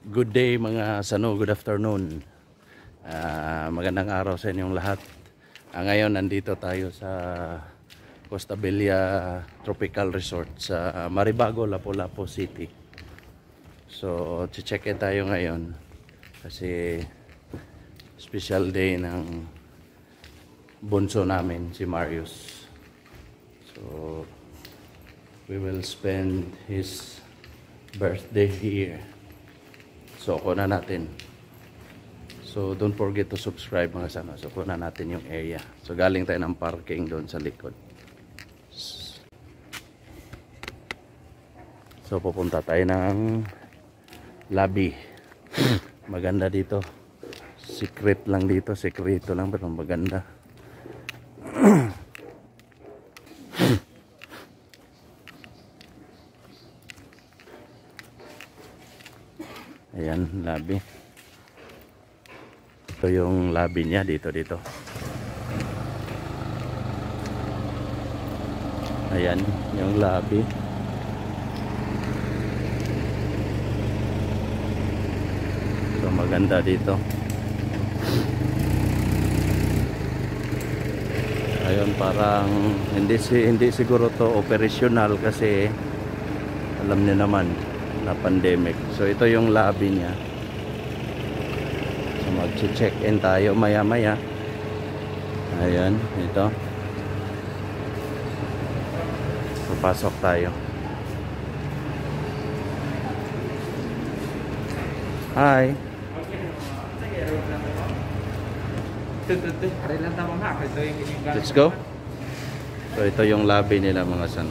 Good day mga sano, good afternoon. Magandang araw sa inyong lahat. Ngayon nandito tayo sa Costa Bella Tropical Resort sa Maribago, Lapu-Lapu City. So, check-in tayo ngayon kasi special day ng bunso namin, si Marius. So, we will spend his birthday here. So, kunan natin. So, don't forget to subscribe mga sama. So, kunan natin yung area. So, galing tayo ng parking doon sa likod. So, pupunta tayo ng lobby. Maganda dito. Secret lang dito. Sekreto lang pero maganda. Ayan, lobby. Ito yung lobby niya dito. Ayan, yung lobby. So maganda dito. Ayun, parang hindi siguro to operational kasi alam niyo naman na pandemic. So ito yung lobby niya. So mag-check-in tayo maya-maya. Ayan, ito. Papasok tayo. Hi. Let's go. So ito yung lobby nila mga san.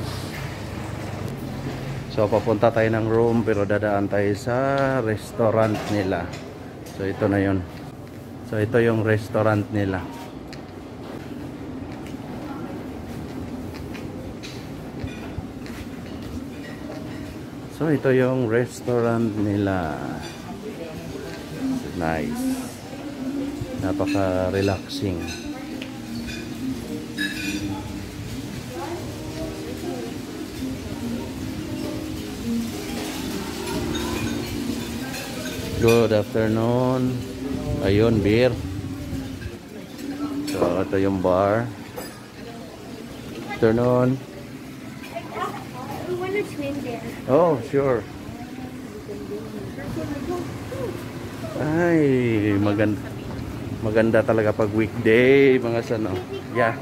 So papunta tayo ng room pero dadaan tayo sa restaurant nila. So ito na yun. So ito yung restaurant nila. So ito yung restaurant nila. Nice. Napaka-relaxing. Good afternoon. Ayun, beer. So, ito yung bar. Afternoon. Oh, sure. Ay, maganda talaga pag weekday, mga sano. Yeah.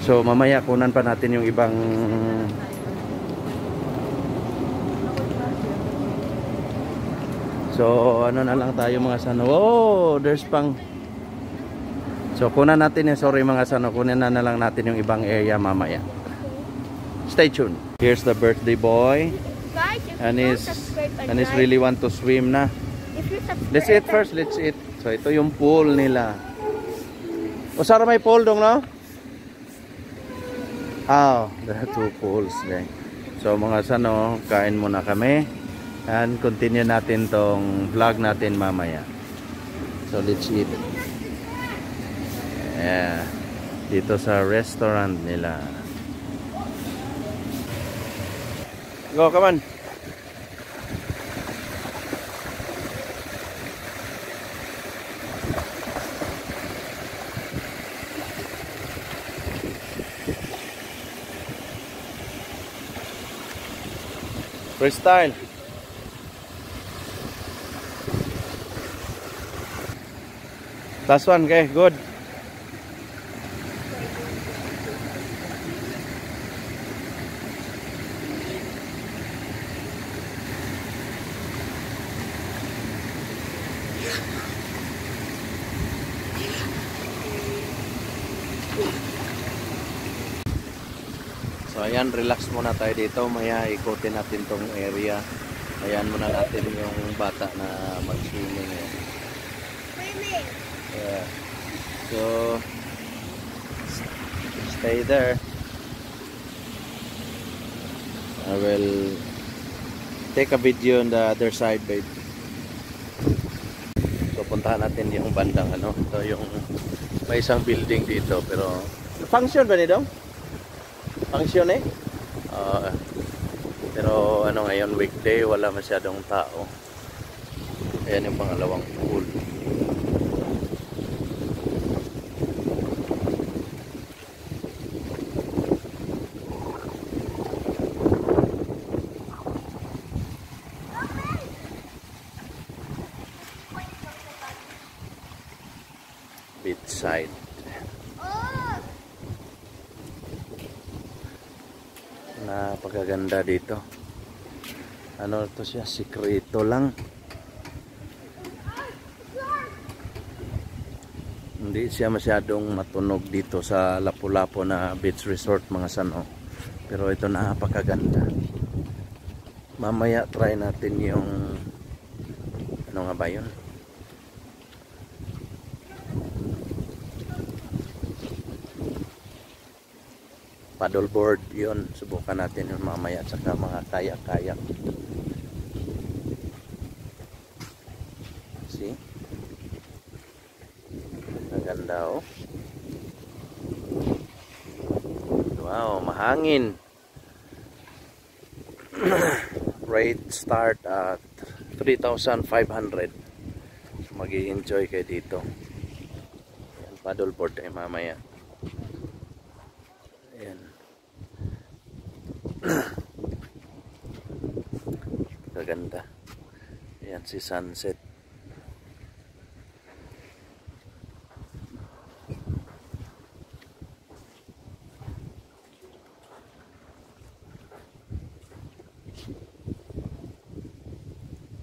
So, mamaya kunan pa natin yung ibang So, ano na lang tayo mga sano. Oh, there's pang. So, kunan natin yung, sorry mga sano, kunan na lang natin yung ibang area mamaya. Stay tuned. Here's the birthday boy. And he's really want to swim na. Let's eat first, let's eat. So, ito yung pool nila. O, Sarah, may pool dong, no? Oh, there are two pools there. So, mga sano, kain muna kami. And continue natin tong vlog natin mamaya. So let's eat. Yeah. Dito sa restaurant nila. Go, come on. Freestyle. Last one, okay, good. So ayan, relax muna tayo dito. Maya ikutin natin tong area. Ayan muna natin yung bata na mag-swimming. Yeah. So stay there. I will take a video on the other side, babe. So puntahan natin yung bandang ano. Ito yung may isang building dito pero function ba nito? Function eh. Pero ano ngayon weekday, wala masyadong tao. Ayan yung pangalawang pool. Beachside. Napakaganda dito. Ano to siya? Sikreto lang. Hindi siya masyadong matunog dito sa Lapu-Lapu na beach resort mga sano. Pero ito napakaganda. Mamaya try natin yung ano nga ba yun? Paddleboard yun. Subukan natin yun mamaya. Tsaka mga kayak-kayak. See? Ang ganda oh. Wow, mahangin. Rate start at 3,500. So mag-i-enjoy kayo dito. Yan, paddleboard tayo mamaya. Ayan. Kaganda. Ayan si sunset.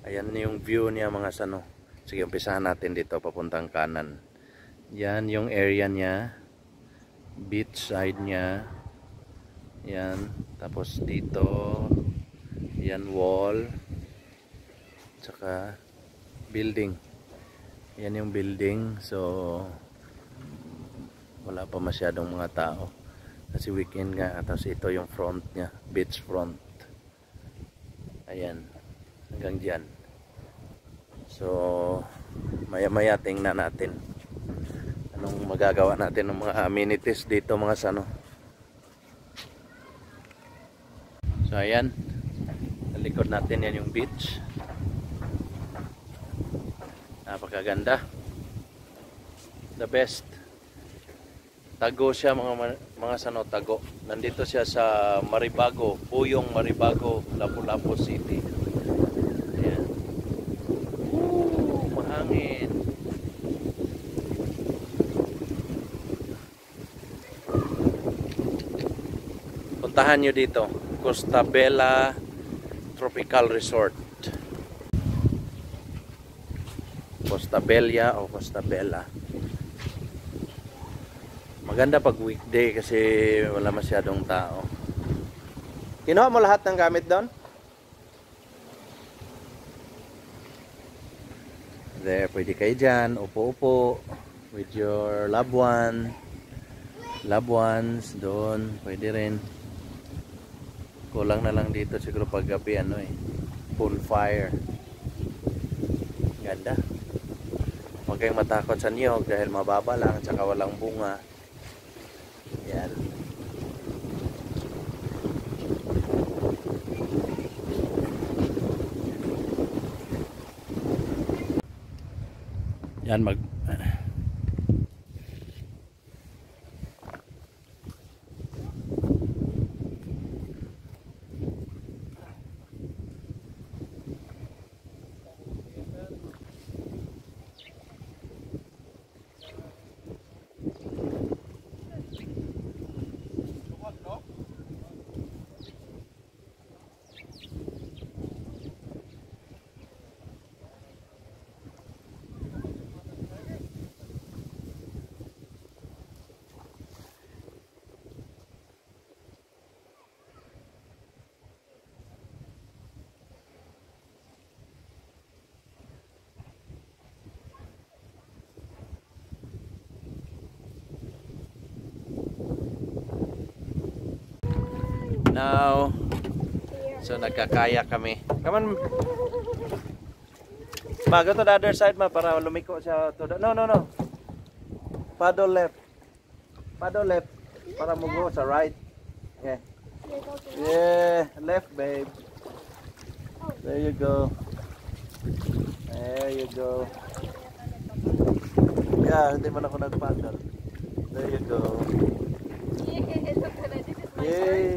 Ayan yung view niya mga sano. Sige, umpisahan natin dito papuntang kanan. Yan yung area niya. Beach side niya. Yan. Tapos dito. Yan wall. Tsaka building. Yan yung building. So wala pa masyadong mga tao. Kasi weekend nga. Tapos ito yung front niya. Beach front. Ayan. Hanggang dyan. So maya-maya tingnan natin anong magagawa natin ng mga amenities dito mga sano. So ayan, sa likod natin yan yung beach. Napakaganda. The best. Tago siya mga sano, tago. Nandito siya sa Maribago, Puyong Maribago, Lapu-Lapu City. Ayan. Mahangin. Puntahan nyo dito, Costa Bella Tropical Resort. Costa Bella o Costa Bella. Maganda pag weekday kasi wala masyadong tao. Kinuha mo lahat ng gamit doon? There, pwede kayo dyan, upo-upo with your loved ones doon, pwede rin. Kulang na lang dito siguro pag gabi bonfire. Ganda. Huwag kayong matakot sa niyog dahil mababa lang tsaka walang bunga. Yan. Yan now, so nagkakaya kami. Come on. Go to the other side para lumiko siya to the, no. Paddle left para mo go sa right. Yeah, left babe. There you go. you go. Yeah, hindi man ako nagpagal. There you go. Yay!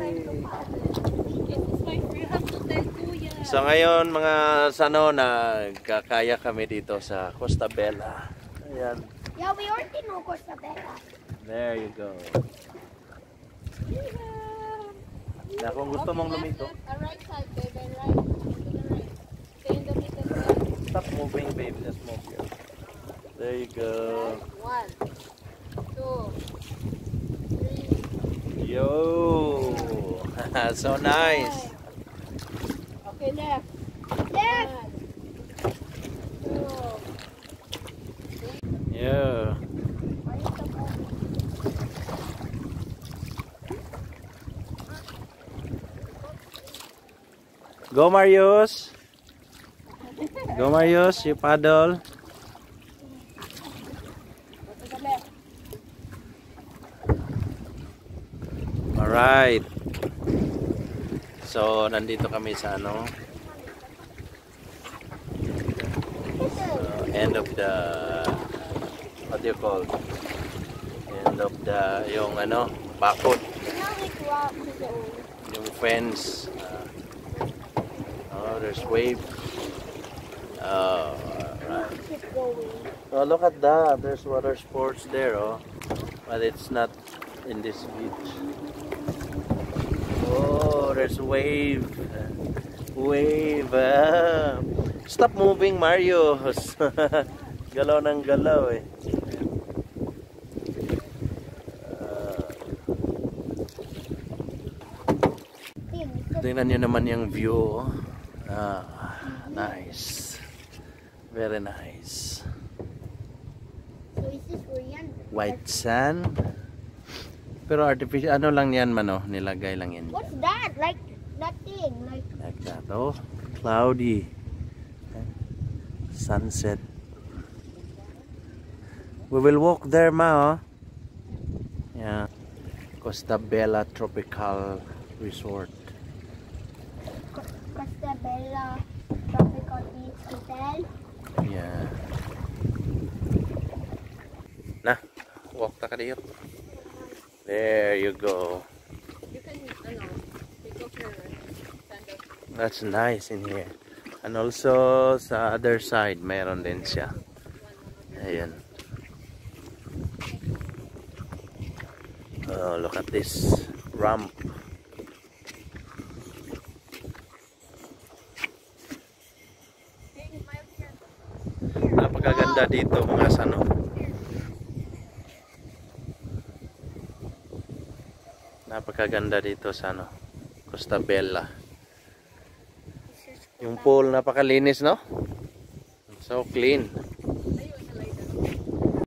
So ngayon mga sano, nagkakaya kami dito sa Costa Bella. Ayan. Yeah, we already know Costa Bella. There you go. Na kung gusto mong lumito. Right side, baby, right. To the right. Stay in the middle. Stop moving, baby. Just move here. There you go. 1, 2, 3. Yo! So nice. Okay, left. Left. 1, 2. Yeah. Go Marius. Go Marius, you paddle. Alright. So, nandito kami sa ano? End of the, what do you call? End of the, yung ano, bakod. Yung fence. Oh, there's wave. Oh, alright. Oh, look at that. There's water sports there, oh. But it's not in this beach. Oh, there's a wave. Wave. Ah. Stop moving, Mario. Galaw ng galaw, eh. Tingnan nyo naman yung view. Nice. Very nice. So is this Korean? White sand. Pero artificial, ano lang yan man, oh. Nilagay lang yan. What's that? Like that thing? Like that, oh. Cloudy. Sunset. We will walk there, ma, oh. Yeah. Costa Bella Tropical Resort. Costa Bella Tropical Beach Hotel. Yeah. Nah, walk ta ka diyo. There you go. You can, take off your sandals. That's nice in here. And also sa other side, mayroon din siya. Ayan. Oh, look at this ramp. Napakaganda dito mga sano. Napakaganda dito sa ano, Costa Bella. Yung pool napakalinis, no? So clean.